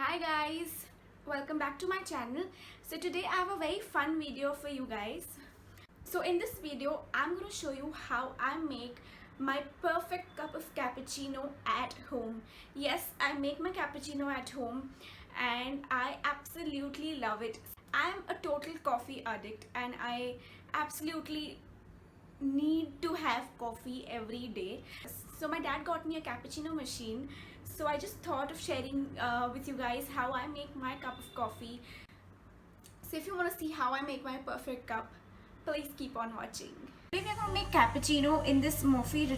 Hi guys, welcome back to my channel. So today I have a very fun video for you guys. So in this video I'm going to show you how I make my perfect cup of cappuccino at home. Yes, I make my cappuccino at home and I absolutely love it. I'm a total coffee addict and I absolutely need to have coffee every day. So my dad got me a cappuccino machine, so I just thought of sharing with you guys how I make my cup of coffee. So if you want to see how I make my perfect cup, please keep on watching. Today we're going to make cappuccino in this Morphy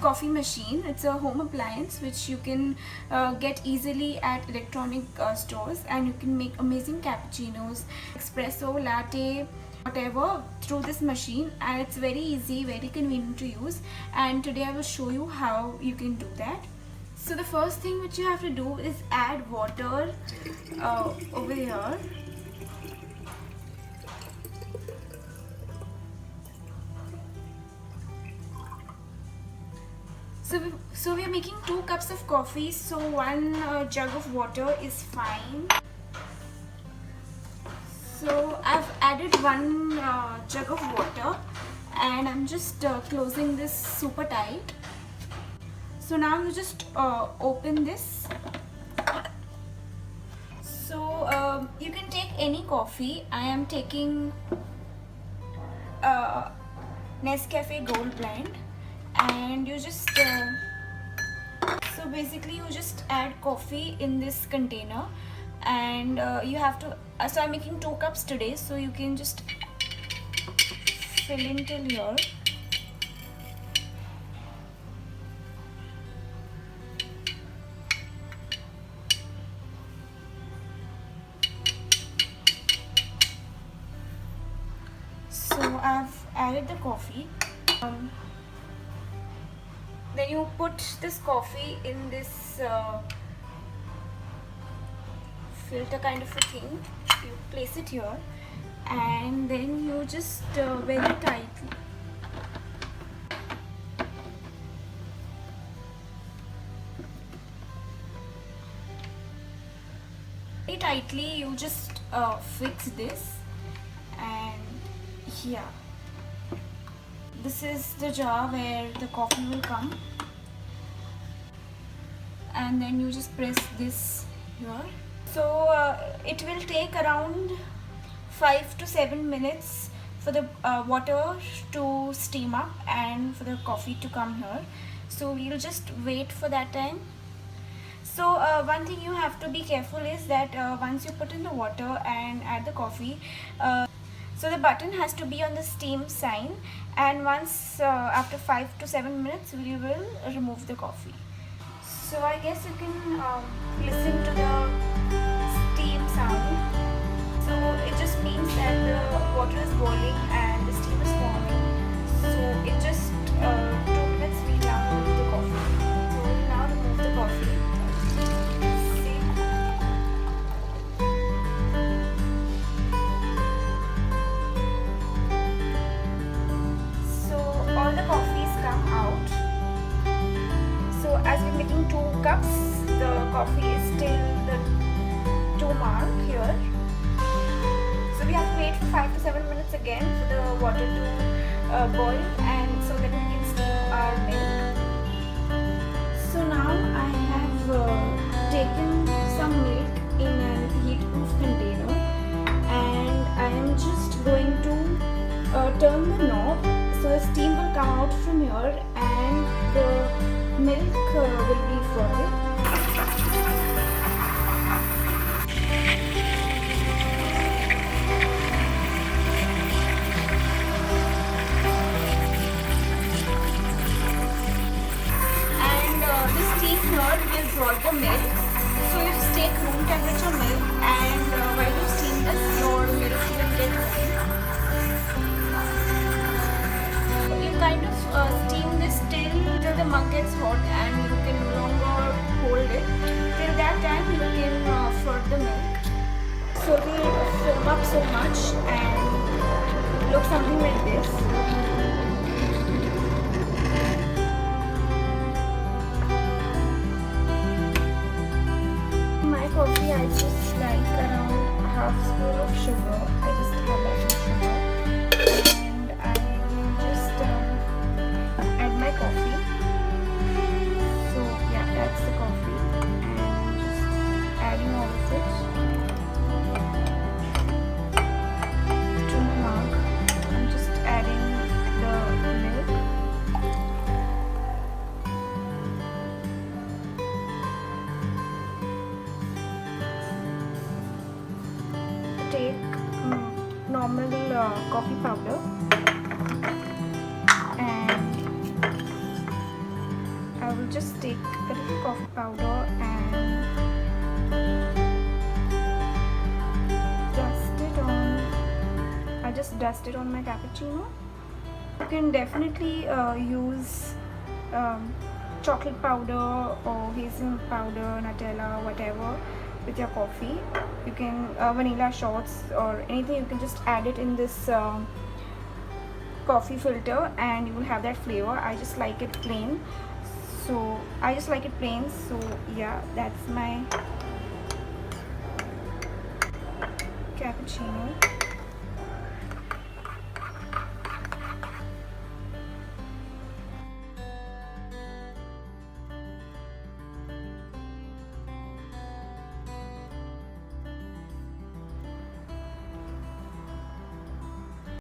coffee machine. It's a home appliance which you can get easily at electronic stores, and you can make amazing cappuccinos, espresso, latte, whatever through this machine, and it's very easy, very convenient to use. And today I will show you how you can do that. So the first thing which you have to do is add water over here. So we are making 2 cups of coffee, so 1 jug of water is fine. So I've added 1 jug of water and I'm just closing this super tight. So now you just open this. So you can take any coffee. I am taking Nescafe Gold Blend, and you just so basically you just add coffee in this container, and you have to so I'm making 2 cups today, so you can just fill in till here. So I've added the coffee. Then you put this coffee in this filter kind of a thing. You place it here, and then you just very tightly you just fix this, and here this is the jar where the coffee will come, and then you just press this here. So it will take around 5 to 7 minutes for the water to steam up and for the coffee to come here. So we'll just wait for that time. So one thing you have to be careful is that once you put in the water and add the coffee, so the button has to be on the steam sign, and once after 5 to 7 minutes we will remove the coffee. So I guess you can listen to the steam sound. So it just means that the water is boiling and the steam is forming. So it just 2 minutes we now remove the coffee. So we'll now remove the coffee. See? So all the coffees come out. So as we're making 2 cups, the coffee is still the 2 mark here. So we have to wait for 5 to 7 minutes again for the water to boil, and so that we can steam our milk. So now I have taken some milk in a heat-proof container, and I am just going to turn the knob so the steam will come out from here and the milk will be fermented. Will draw the milk. So you just take room temperature milk, and while you steam this, your milk will get ready. You kind of steam this till the mug gets hot, and you can no longer hold it. Till that time you can froth the milk. So it will foam up so much and look something like this. half spoon of sugar. I just have that much sugar, and I will just add my coffee. So yeah, that's the coffee, and I'm just adding all of it to the mug. I'm just adding the milk. Take normal coffee powder, and I will just take a little coffee powder and dust it on. I just dust it on my cappuccino. You can definitely use chocolate powder or hazelnut powder, Nutella, whatever with your coffee. You can vanilla shots or anything, you can just add it in this coffee filter and you will have that flavor. I just like it plain, so yeah, that's my cappuccino.